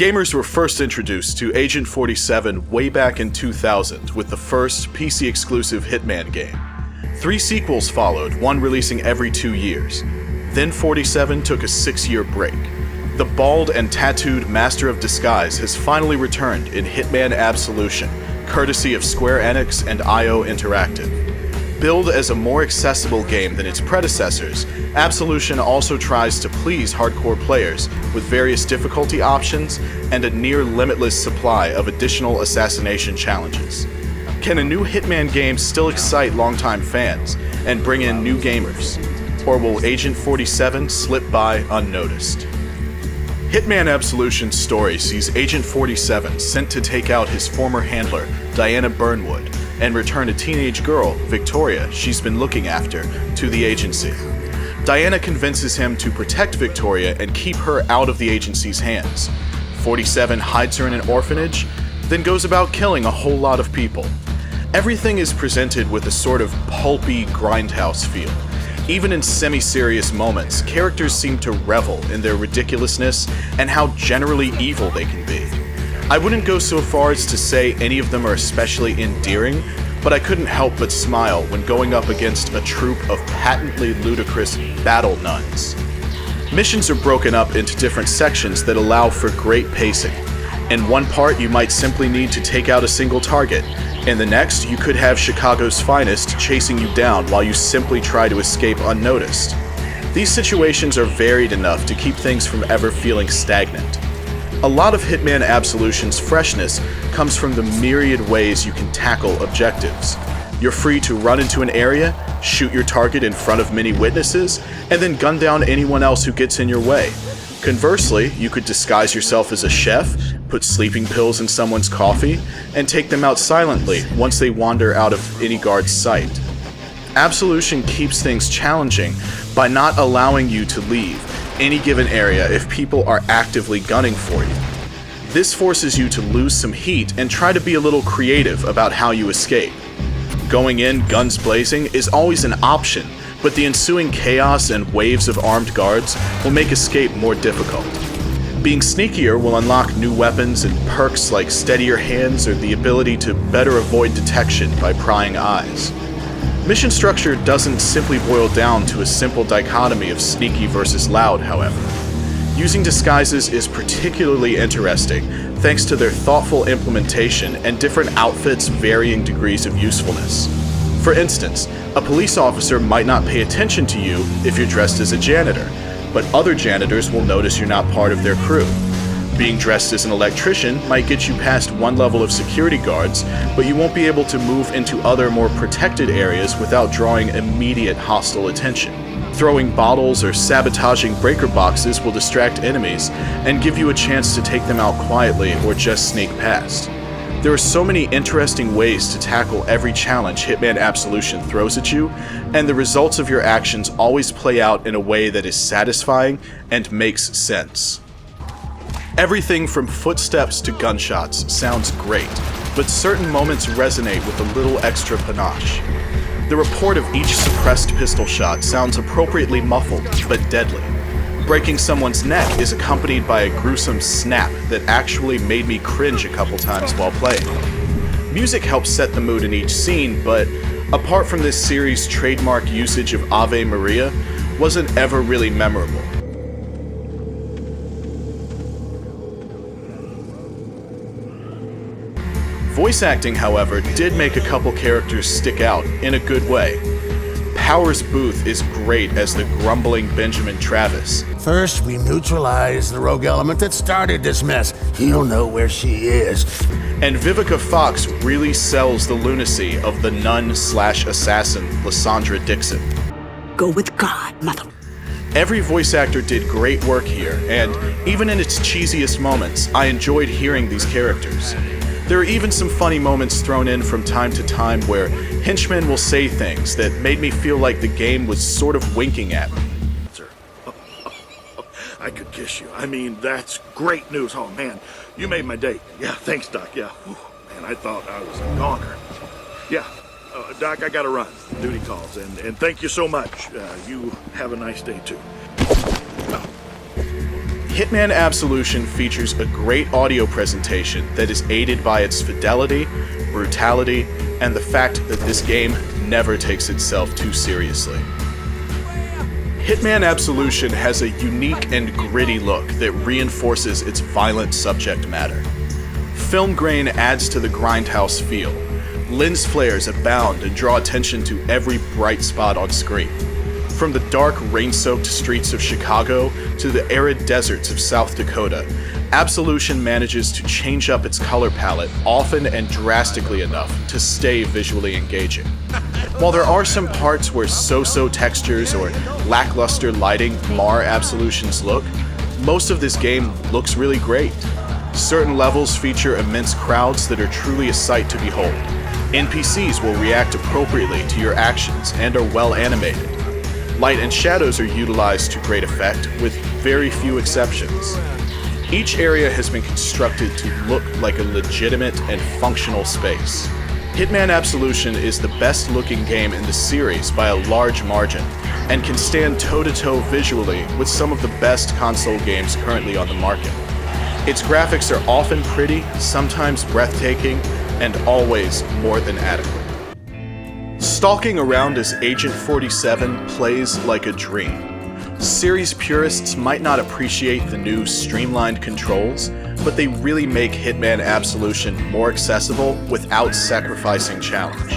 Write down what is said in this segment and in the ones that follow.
Gamers were first introduced to Agent 47 way back in 2000 with the first PC-exclusive Hitman game. 3 sequels followed, one releasing every 2 years. Then 47 took a 6-year break. The bald and tattooed Master of Disguise has finally returned in Hitman Absolution, courtesy of Square Enix and IO Interactive. Billed as a more accessible game than its predecessors, Absolution also tries to please hardcore players with various difficulty options and a near-limitless supply of additional assassination challenges. Can a new Hitman game still excite longtime fans and bring in new gamers? Or will Agent 47 slip by unnoticed? Hitman Absolution's story sees Agent 47 sent to take out his former handler, Diana Burnwood, and return a teenage girl, Victoria, she's been looking after, to the agency. Diana convinces him to protect Victoria and keep her out of the agency's hands. 47 hides her in an orphanage, then goes about killing a whole lot of people. Everything is presented with a sort of pulpy grindhouse feel. Even in semi-serious moments, characters seem to revel in their ridiculousness and how generally evil they can be. I wouldn't go so far as to say any of them are especially endearing, but I couldn't help but smile when going up against a troupe of patently ludicrous battle nuns. Missions are broken up into different sections that allow for great pacing. In one part, you might simply need to take out a single target. In the next, you could have Chicago's finest chasing you down while you simply try to escape unnoticed. These situations are varied enough to keep things from ever feeling stagnant. A lot of Hitman Absolution's freshness comes from the myriad ways you can tackle objectives. You're free to run into an area, shoot your target in front of many witnesses, and then gun down anyone else who gets in your way. Conversely, you could disguise yourself as a chef, put sleeping pills in someone's coffee, and take them out silently once they wander out of any guard's sight. Absolution keeps things challenging by not allowing you to leave any given area if people are actively gunning for you. This forces you to lose some heat and try to be a little creative about how you escape. Going in guns blazing is always an option, but the ensuing chaos and waves of armed guards will make escape more difficult. Being sneakier will unlock new weapons and perks like steadier hands or the ability to better avoid detection by prying eyes. Mission structure doesn't simply boil down to a simple dichotomy of sneaky versus loud, however. Using disguises is particularly interesting thanks to their thoughtful implementation and different outfits' varying degrees of usefulness. For instance, a police officer might not pay attention to you if you're dressed as a janitor, but other janitors will notice you're not part of their crew. Being dressed as an electrician might get you past one level of security guards, but you won't be able to move into other more protected areas without drawing immediate hostile attention. Throwing bottles or sabotaging breaker boxes will distract enemies and give you a chance to take them out quietly or just sneak past. There are so many interesting ways to tackle every challenge Hitman Absolution throws at you, and the results of your actions always play out in a way that is satisfying and makes sense. Everything from footsteps to gunshots sounds great, but certain moments resonate with a little extra panache. The report of each suppressed pistol shot sounds appropriately muffled, but deadly. Breaking someone's neck is accompanied by a gruesome snap that actually made me cringe a couple times while playing. Music helps set the mood in each scene, but apart from this series' trademark usage of Ave Maria, wasn't ever really memorable. Voice acting, however, did make a couple characters stick out in a good way. Powers Booth is great as the grumbling Benjamin Travis. First, we neutralize the rogue element that started this mess. He'll know where she is. And Vivica Fox really sells the lunacy of the nun/assassin Lysandra Dixon. Go with God, mother. Every voice actor did great work here, and even in its cheesiest moments, I enjoyed hearing these characters. There are even some funny moments thrown in from time to time where henchmen will say things that made me feel like the game was sort of winking at me. Sir, I could kiss you. I mean, that's great news. Oh, man, you made my day. Yeah, thanks, Doc. Yeah, whew, man, I thought I was a goner. Yeah, Doc, I gotta run. Duty calls, and thank you so much. You have a nice day, too. Hitman Absolution features a great audio presentation that is aided by its fidelity, brutality, and the fact that this game never takes itself too seriously. Hitman Absolution has a unique and gritty look that reinforces its violent subject matter. Film grain adds to the grindhouse feel. Lens flares abound and draw attention to every bright spot on screen. From the dark, rain-soaked streets of Chicago to the arid deserts of South Dakota, Absolution manages to change up its color palette often and drastically enough to stay visually engaging. While there are some parts where so-so textures or lackluster lighting mar Absolution's look, most of this game looks really great. Certain levels feature immense crowds that are truly a sight to behold. NPCs will react appropriately to your actions and are well animated. Light and shadows are utilized to great effect, with very few exceptions. Each area has been constructed to look like a legitimate and functional space. Hitman Absolution is the best looking game in the series by a large margin, and can stand toe-to-toe visually with some of the best console games currently on the market. Its graphics are often pretty, sometimes breathtaking, and always more than adequate. Stalking around as Agent 47 plays like a dream. Series purists might not appreciate the new streamlined controls, but they really make Hitman Absolution more accessible without sacrificing challenge.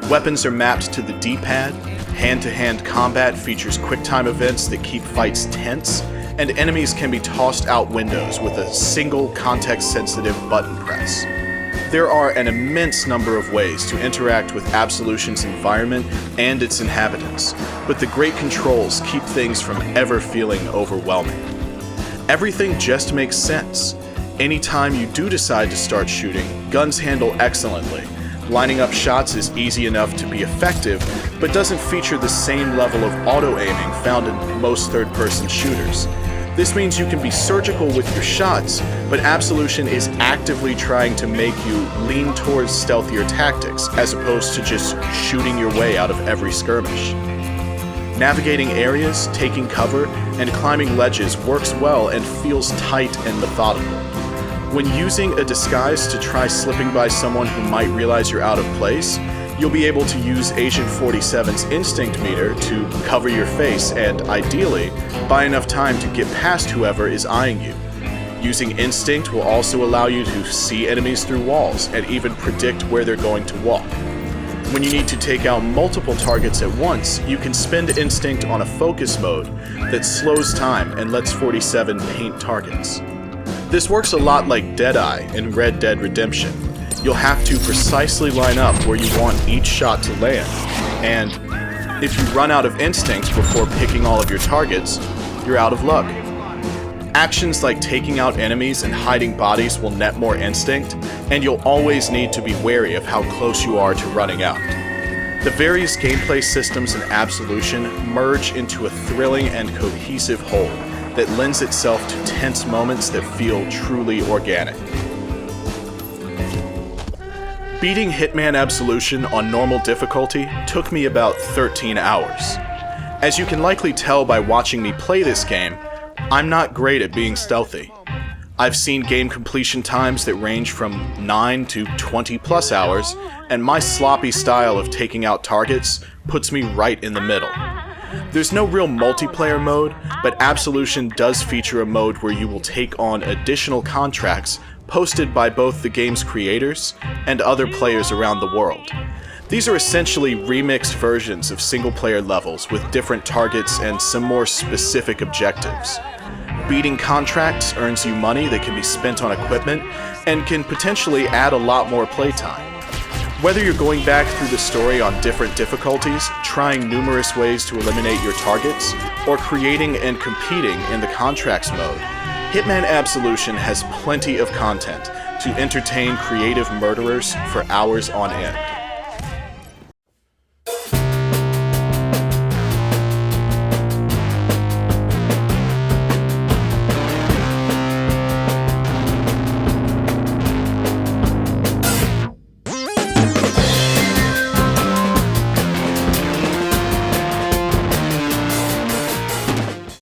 Weapons are mapped to the D-pad, hand-to-hand combat features quick-time events that keep fights tense, and enemies can be tossed out windows with a single context-sensitive button press. There are an immense number of ways to interact with Absolution's environment and its inhabitants, but the great controls keep things from ever feeling overwhelming. Everything just makes sense. Anytime you do decide to start shooting, guns handle excellently. Lining up shots is easy enough to be effective, but doesn't feature the same level of auto-aiming found in most third-person shooters. This means you can be surgical with your shots, but Absolution is actively trying to make you lean towards stealthier tactics, as opposed to just shooting your way out of every skirmish. Navigating areas, taking cover, and climbing ledges works well and feels tight and methodical. When using a disguise to try slipping by someone who might realize you're out of place, you'll be able to use Agent 47's instinct meter to cover your face and, ideally, buy enough time to get past whoever is eyeing you. Using instinct will also allow you to see enemies through walls and even predict where they're going to walk. When you need to take out multiple targets at once, you can spend instinct on a focus mode that slows time and lets 47 paint targets. This works a lot like Deadeye in Red Dead Redemption. You'll have to precisely line up where you want each shot to land, and if you run out of instinct before picking all of your targets, you're out of luck. Actions like taking out enemies and hiding bodies will net more instinct, and you'll always need to be wary of how close you are to running out. The various gameplay systems in Absolution merge into a thrilling and cohesive whole that lends itself to tense moments that feel truly organic. Beating Hitman Absolution on normal difficulty took me about 13 hours. As you can likely tell by watching me play this game, I'm not great at being stealthy. I've seen game completion times that range from 9 to 20 plus hours, and my sloppy style of taking out targets puts me right in the middle. There's no real multiplayer mode, but Absolution does feature a mode where you will take on additional contracts posted by both the game's creators and other players around the world. These are essentially remixed versions of single-player levels with different targets and some more specific objectives. Beating contracts earns you money that can be spent on equipment and can potentially add a lot more playtime. Whether you're going back through the story on different difficulties, trying numerous ways to eliminate your targets, or creating and competing in the contracts mode, Hitman Absolution has plenty of content to entertain creative murderers for hours on end.